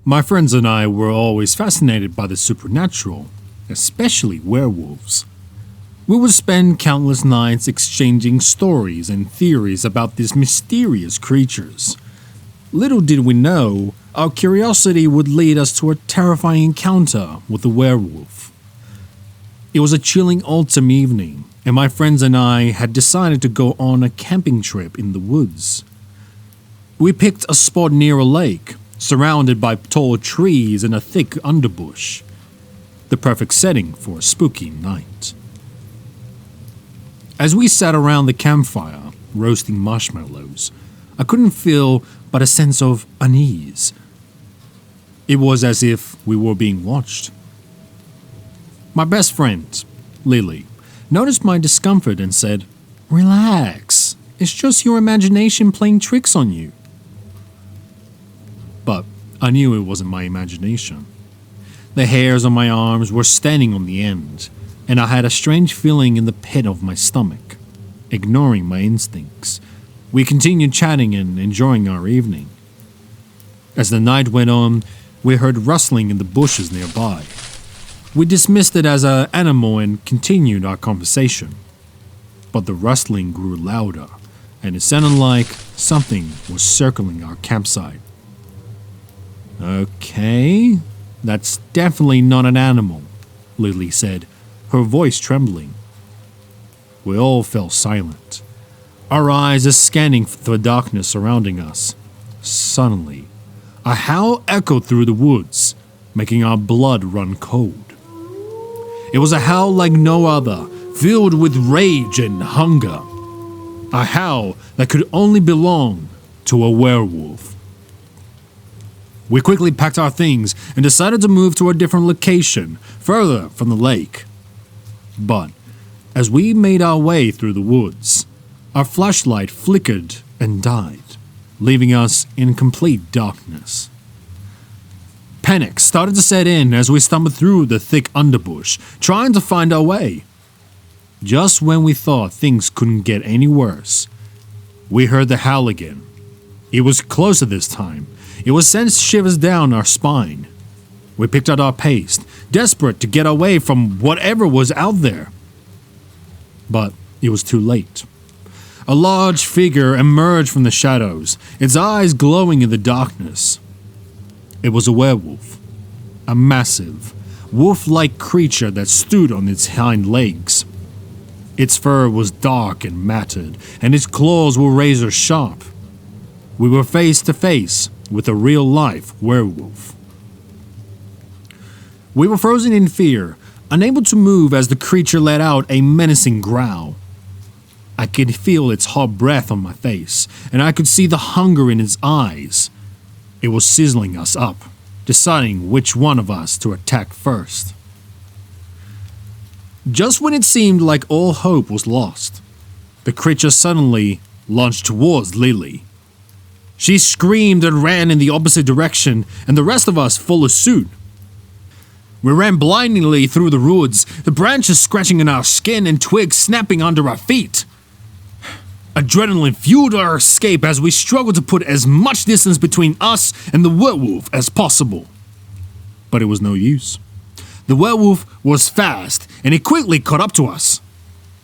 My friends and I were always fascinated by the supernatural, especially werewolves. We would spend countless nights exchanging stories and theories about these mysterious creatures. Little did we know, our curiosity would lead us to a terrifying encounter with a werewolf. It was a chilling autumn evening, and my friends and I had decided to go on a camping trip in the woods. We picked a spot near a lake, surrounded by tall trees and a thick underbush. The perfect setting for a spooky night. As we sat around the campfire, roasting marshmallows, I couldn't feel but a sense of unease. It was as if we were being watched. My best friend, Lily, noticed my discomfort and said, "Relax, it's just your imagination playing tricks on you." But I knew it wasn't my imagination. The hairs on my arms were standing on the end, and I had a strange feeling in the pit of my stomach. Ignoring my instincts, we continued chatting and enjoying our evening. As the night went on, we heard rustling in the bushes nearby. We dismissed it as an animal and continued our conversation. But the rustling grew louder, and it sounded like something was circling our campsite. "Okay, that's definitely not an animal," Lily said, her voice trembling. We all fell silent, our eyes scanning the darkness surrounding us. Suddenly, a howl echoed through the woods, making our blood run cold. It was a howl like no other, filled with rage and hunger. A howl that could only belong to a werewolf. We quickly packed our things and decided to move to a different location, further from the lake. But as we made our way through the woods, our flashlight flickered and died, leaving us in complete darkness. Panic started to set in as we stumbled through the thick underbush, trying to find our way. Just when we thought things couldn't get any worse, we heard the howl again. It was closer this time. It was sent shivers down our spine. We picked up our pace, desperate to get away from whatever was out there. But it was too late. A large figure emerged from the shadows, its eyes glowing in the darkness. It was a werewolf. A massive, wolf-like creature that stood on its hind legs. Its fur was dark and matted, and its claws were razor sharp. We were face to face with a real-life werewolf. We were frozen in fear, unable to move as the creature let out a menacing growl. I could feel its hot breath on my face, and I could see the hunger in its eyes. It was sizzling us up, deciding which one of us to attack first. Just when it seemed like all hope was lost, the creature suddenly launched towards Lily. She screamed and ran in the opposite direction, and the rest of us followed suit. We ran blindly through the woods, the branches scratching in our skin and twigs snapping under our feet. Adrenaline fueled our escape as we struggled to put as much distance between us and the werewolf as possible. But it was no use. The werewolf was fast, and it quickly caught up to us.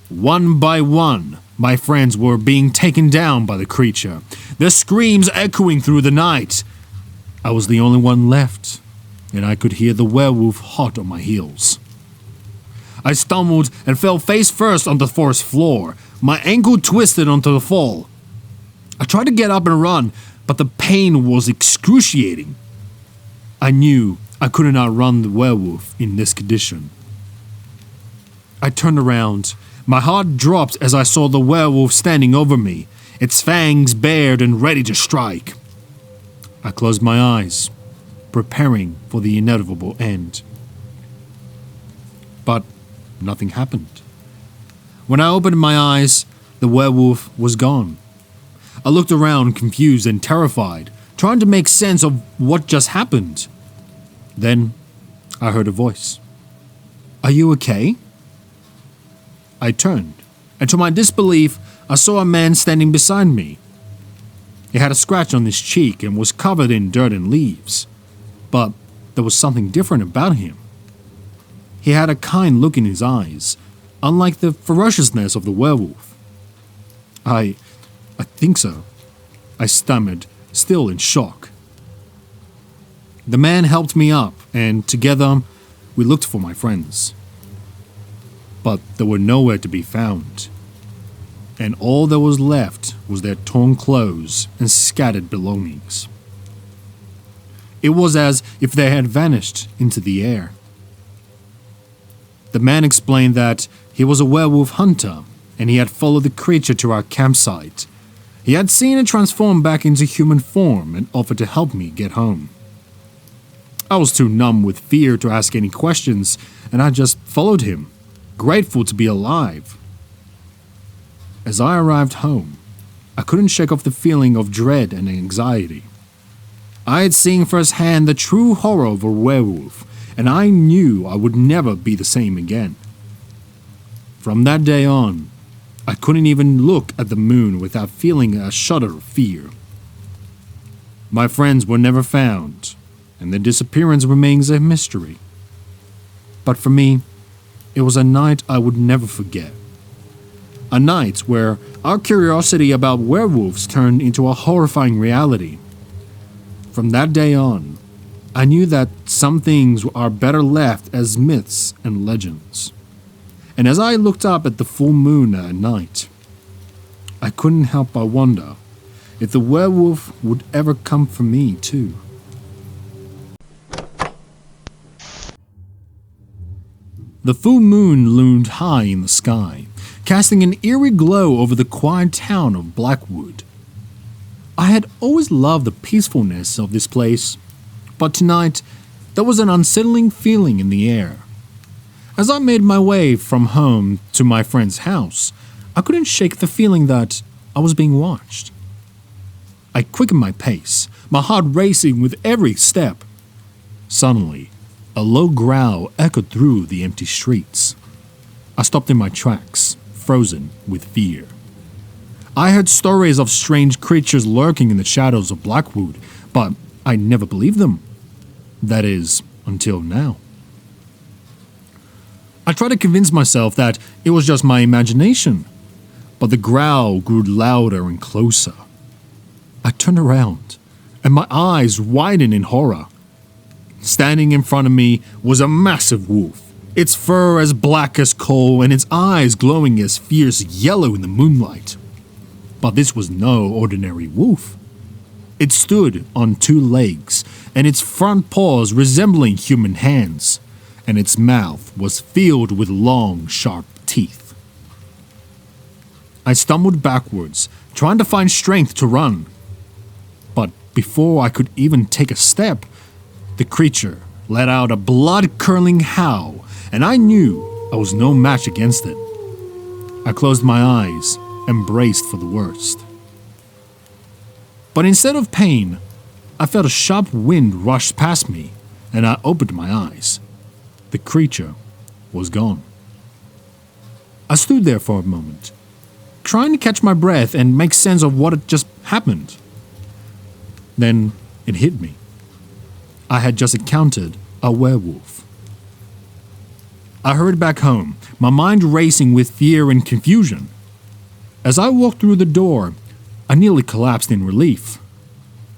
One by one, my friends were being taken down by the creature, their screams echoing through the night. I was the only one left, and I could hear the werewolf hot on my heels. I stumbled and fell face first on the forest floor, my ankle twisted onto the fall. I tried to get up and run, but the pain was excruciating. I knew I couldn't outrun the werewolf in this condition. I turned around. My heart dropped as I saw the werewolf standing over me, its fangs bared and ready to strike. I closed my eyes, preparing for the inevitable end. But nothing happened. When I opened my eyes, the werewolf was gone. I looked around confused and terrified, trying to make sense of what just happened. Then I heard a voice. "Are you okay?" I turned, and to my disbelief, I saw a man standing beside me. He had a scratch on his cheek and was covered in dirt and leaves. but there was something different about him. He had a kind look in his eyes, unlike the ferociousness of the werewolf. I think so, I stammered, still in shock. The man helped me up, and together we looked for my friends. But they were nowhere to be found, and all that was left was their torn clothes and scattered belongings. It was as if they had vanished into the air. The man explained that he was a werewolf hunter, and he had followed the creature to our campsite. He had seen it transform back into human form and offered to help me get home. I was too numb with fear to ask any questions, and I just followed him, grateful to be alive. As I arrived home, I couldn't shake off the feeling of dread and anxiety. I had seen firsthand the true horror of a werewolf, and I knew I would never be the same again. From that day on, I couldn't even look at the moon without feeling a shudder of fear. My friends were never found, and their disappearance remains a mystery. But for me, it was a night I would never forget. A night where our curiosity about werewolves turned into a horrifying reality. From that day on, I knew that some things are better left as myths and legends. And as I looked up at the full moon at night, I couldn't help but wonder if the werewolf would ever come for me too. The full moon loomed high in the sky, casting an eerie glow over the quiet town of Blackwood. I had always loved the peacefulness of this place, but tonight there was an unsettling feeling in the air. As I made my way from home to my friend's house, I couldn't shake the feeling that I was being watched. I quickened my pace, my heart racing with every step. Suddenly, a low growl echoed through the empty streets. I stopped in my tracks, frozen with fear. I heard stories of strange creatures lurking in the shadows of Blackwood, but I never believed them. That is, until now. I tried to convince myself that it was just my imagination, but the growl grew louder and closer. I turned around, and my eyes widened in horror. Standing in front of me was a massive wolf, its fur as black as coal and its eyes glowing as fierce yellow in the moonlight. But this was no ordinary wolf. It stood on two legs, and its front paws resembling human hands, and its mouth was filled with long, sharp teeth. I stumbled backwards, trying to find strength to run. But before I could even take a step, the creature let out a blood-curdling howl, and I knew I was no match against it. I closed my eyes and braced for the worst. But instead of pain, I felt a sharp wind rush past me, and I opened my eyes. The creature was gone. I stood there for a moment, trying to catch my breath and make sense of what had just happened. Then it hit me. I had just encountered a werewolf. I hurried back home, my mind racing with fear and confusion. As I walked through the door, I nearly collapsed in relief.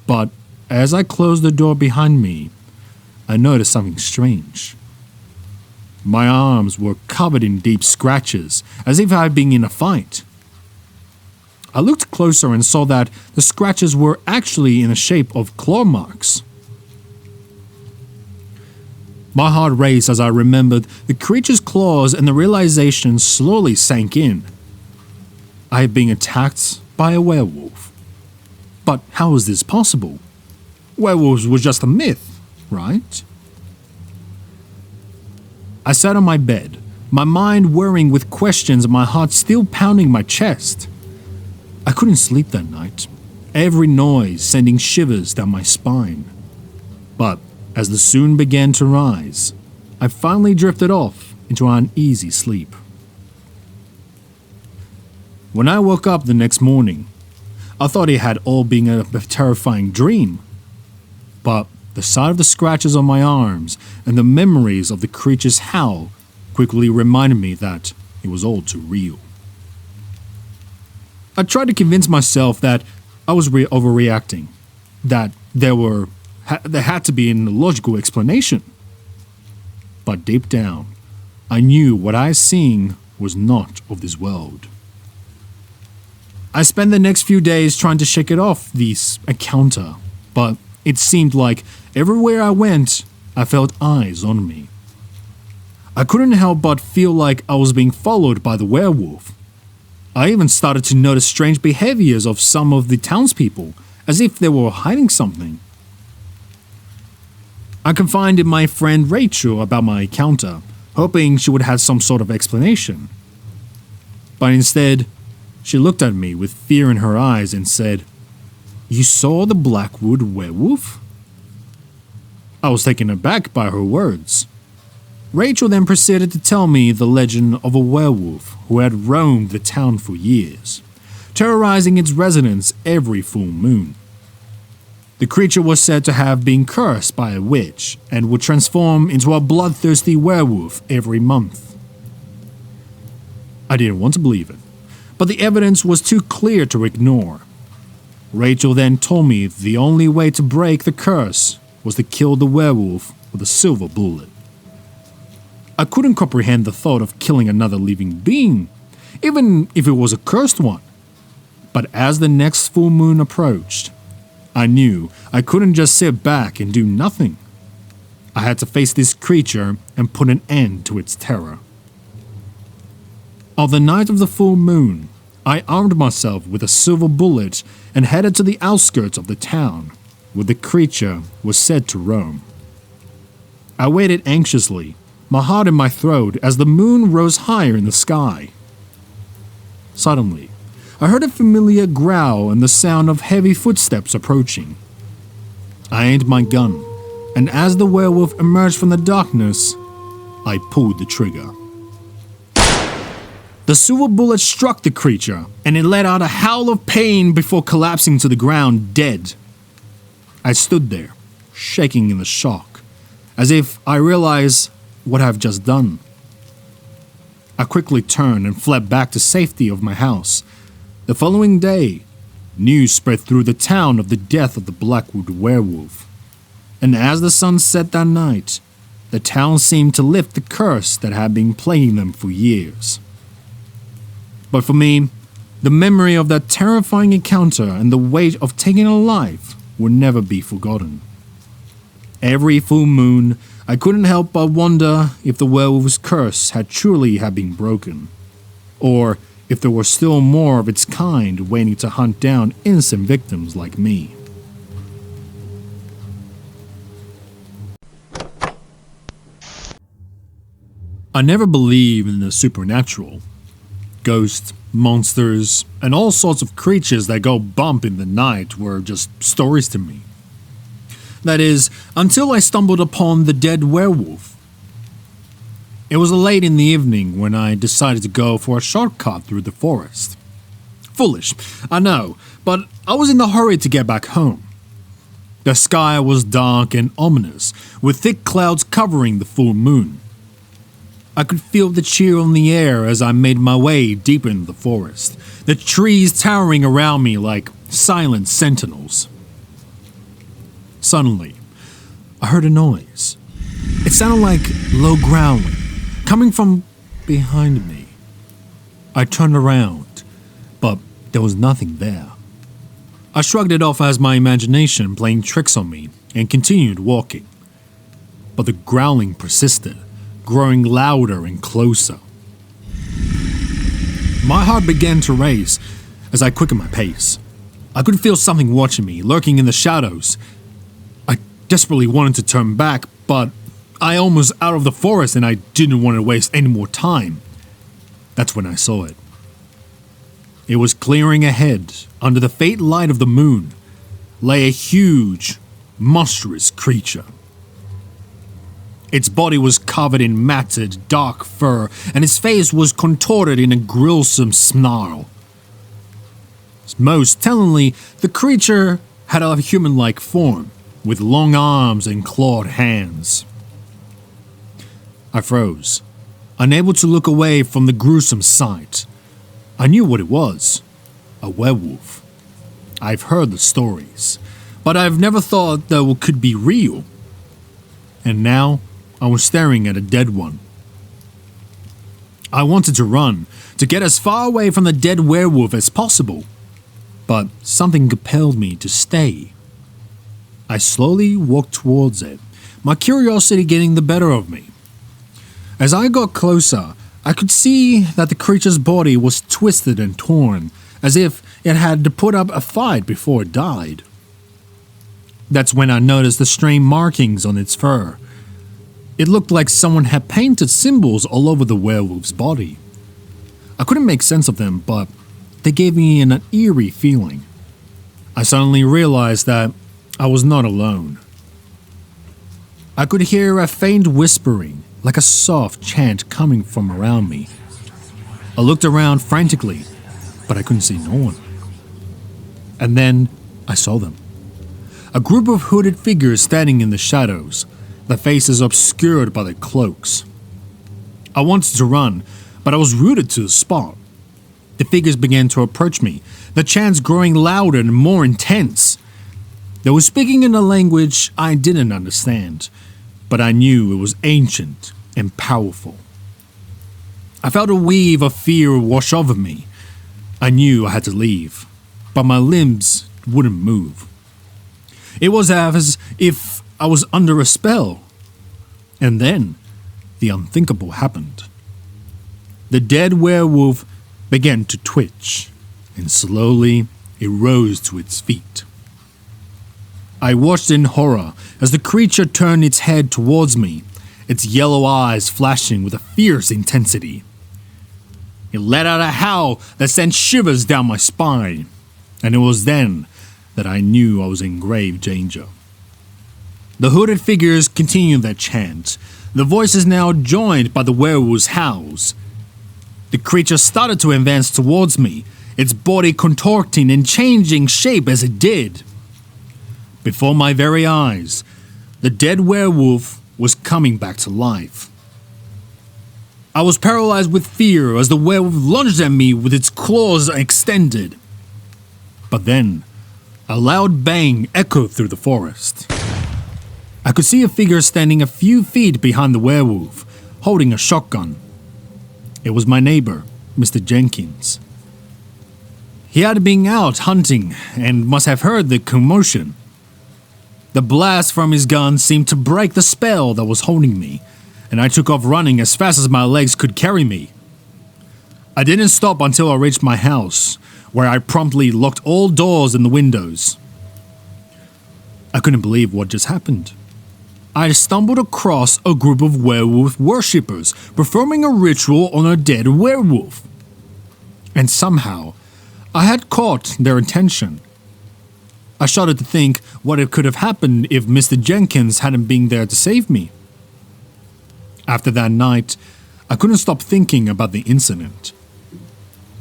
But as I closed the door behind me, I noticed something strange. My arms were covered in deep scratches, as if I had been in a fight. I looked closer and saw that the scratches were actually in the shape of claw marks. My heart raced as I remembered the creature's claws, and the realization slowly sank in. I had been attacked by a werewolf. But how was this possible? Werewolves were just a myth, right? I sat on my bed, my mind whirring with questions and my heart still pounding my chest. I couldn't sleep that night, every noise sending shivers down my spine. But as the sun began to rise, I finally drifted off into an uneasy sleep. When I woke up the next morning, I thought it had all been a terrifying dream. But the sight of the scratches on my arms and the memories of the creature's howl quickly reminded me that it was all too real. I tried to convince myself that I was overreacting, that there had to be a logical explanation. But deep down, I knew what I was seeing was not of this world. I spent the next few days trying to shake it off, this encounter, but it seemed like everywhere I went, I felt eyes on me. I couldn't help but feel like I was being followed by the werewolf. I even started to notice strange behaviors of some of the townspeople, as if they were hiding something. I confided in my friend Rachel about my encounter, hoping she would have some sort of explanation. But instead, she looked at me with fear in her eyes and said, "You saw the Blackwood werewolf?" I was taken aback by her words. Rachel then proceeded to tell me the legend of a werewolf who had roamed the town for years, terrorizing its residents every full moon. The creature was said to have been cursed by a witch and would transform into a bloodthirsty werewolf every month. I didn't want to believe it, but the evidence was too clear to ignore. Rachel then told me the only way to break the curse was to kill the werewolf with a silver bullet. I couldn't comprehend the thought of killing another living being, even if it was a cursed one. But as the next full moon approached, I knew I couldn't just sit back and do nothing. I had to face this creature and put an end to its terror. On the night of the full moon, I armed myself with a silver bullet and headed to the outskirts of the town, where the creature was said to roam. I waited anxiously, my heart in my throat as the moon rose higher in the sky. Suddenly, I heard a familiar growl and the sound of heavy footsteps approaching. I aimed my gun, and as the werewolf emerged from the darkness, I pulled the trigger. The silver bullet struck the creature, and it let out a howl of pain before collapsing to the ground dead. I stood there, shaking in the shock, as if I realized what I've just done. I quickly turned and fled back to safety of my house. The following day, news spread through the town of the death of the Blackwood werewolf. And as the sun set that night, the town seemed to lift the curse that had been plaguing them for years. But for me, the memory of that terrifying encounter and the weight of taking a life will never be forgotten. Every full moon, I couldn't help but wonder if the werewolf's curse had truly been broken, or if there were still more of its kind waiting to hunt down innocent victims like me. I never believed in the supernatural. Ghosts, monsters, and all sorts of creatures that go bump in the night were just stories to me. That is, until I stumbled upon the dead werewolf. It was late in the evening when I decided to go for a shortcut through the forest. Foolish, I know, but I was in a hurry to get back home. The sky was dark and ominous, with thick clouds covering the full moon. I could feel the chill in the air as I made my way deeper into the forest, the trees towering around me like silent sentinels. Suddenly, I heard a noise. It sounded like low growling, coming from behind me. I turned around, but there was nothing there. I shrugged it off as my imagination playing tricks on me and continued walking. But the growling persisted, growing louder and closer. My heart began to race as I quickened my pace. I could feel something watching me, lurking in the shadows. I desperately wanted to turn back, but I almost out of the forest and I didn't want to waste any more time. That's when I saw it. It was clearing ahead, under the faint light of the moon, lay a huge, monstrous creature. Its body was covered in matted, dark fur, and its face was contorted in a gruesome snarl. Most tellingly, the creature had a human-like form, with long arms and clawed hands. I froze, unable to look away from the gruesome sight. I knew what it was, a werewolf. I've heard the stories, but I've never thought they could be real. And now I was staring at a dead one. I wanted to run, to get as far away from the dead werewolf as possible, but something compelled me to stay. I slowly walked towards it, my curiosity getting the better of me. As I got closer, I could see that the creature's body was twisted and torn, as if it had to put up a fight before it died. That's when I noticed the strange markings on its fur. It looked like someone had painted symbols all over the werewolf's body. I couldn't make sense of them, but they gave me an eerie feeling. I suddenly realized that I was not alone. I could hear a faint whispering, like a soft chant coming from around me. I looked around frantically, but I couldn't see no one. And then I saw them. A group of hooded figures standing in the shadows, their faces obscured by their cloaks. I wanted to run, but I was rooted to the spot. The figures began to approach me, the chants growing louder and more intense. They were speaking in a language I didn't understand, but I knew it was ancient and powerful. I felt a wave of fear wash over me. I knew I had to leave, but my limbs wouldn't move. It was as if I was under a spell. And then, the unthinkable happened. The dead werewolf began to twitch, and slowly it rose to its feet. I watched in horror as the creature turned its head towards me, its yellow eyes flashing with a fierce intensity. It let out a howl that sent shivers down my spine, and it was then that I knew I was in grave danger. The hooded figures continued their chant, the voices now joined by the werewolf's howls. The creature started to advance towards me, its body contorting and changing shape as it did. Before my very eyes, the dead werewolf was coming back to life. I was paralyzed with fear as the werewolf lunged at me with its claws extended. But then, a loud bang echoed through the forest. I could see a figure standing a few feet behind the werewolf, holding a shotgun. It was my neighbor, Mr. Jenkins. He had been out hunting and must have heard the commotion. The blast from his gun seemed to break the spell that was holding me, and I took off running as fast as my legs could carry me. I didn't stop until I reached my house, where I promptly locked all doors and the windows. I couldn't believe what just happened. I stumbled across a group of werewolf worshippers performing a ritual on a dead werewolf. And somehow, I had caught their attention. I shuddered to think what it could have happened if Mr. Jenkins hadn't been there to save me. After that night, I couldn't stop thinking about the incident.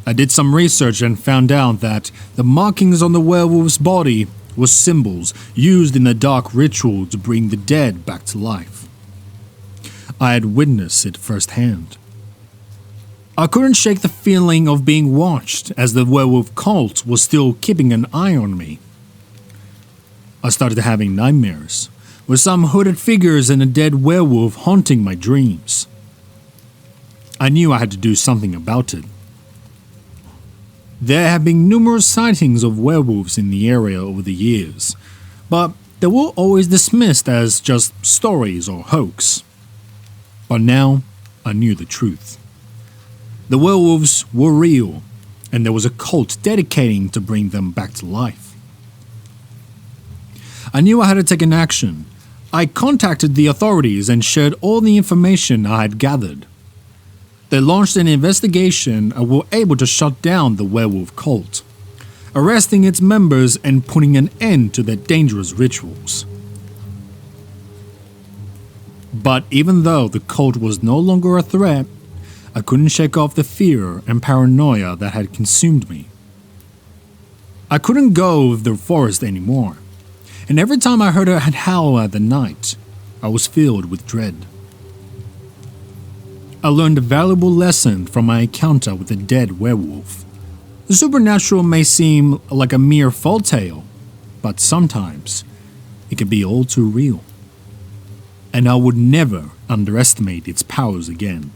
I did some research and found out that the markings on the werewolf's body were symbols used in a dark ritual to bring the dead back to life. I had witnessed it firsthand. I couldn't shake the feeling of being watched as the werewolf cult was still keeping an eye on me. I started having nightmares, with some hooded figures and a dead werewolf haunting my dreams. I knew I had to do something about it. There have been numerous sightings of werewolves in the area over the years, but they were always dismissed as just stories or hoax. But now, I knew the truth. The werewolves were real, and there was a cult dedicating to bring them back to life. I knew I had to take an action. I contacted the authorities and shared all the information I had gathered. They launched an investigation and were able to shut down the werewolf cult, arresting its members and putting an end to their dangerous rituals. But even though the cult was no longer a threat, I couldn't shake off the fear and paranoia that had consumed me. I couldn't go with the forest anymore. and every time I heard her howl at the night, I was filled with dread. I learned a valuable lesson from my encounter with a dead werewolf. The supernatural may seem like a mere folk tale, but sometimes it can be all too real. And I would never underestimate its powers again.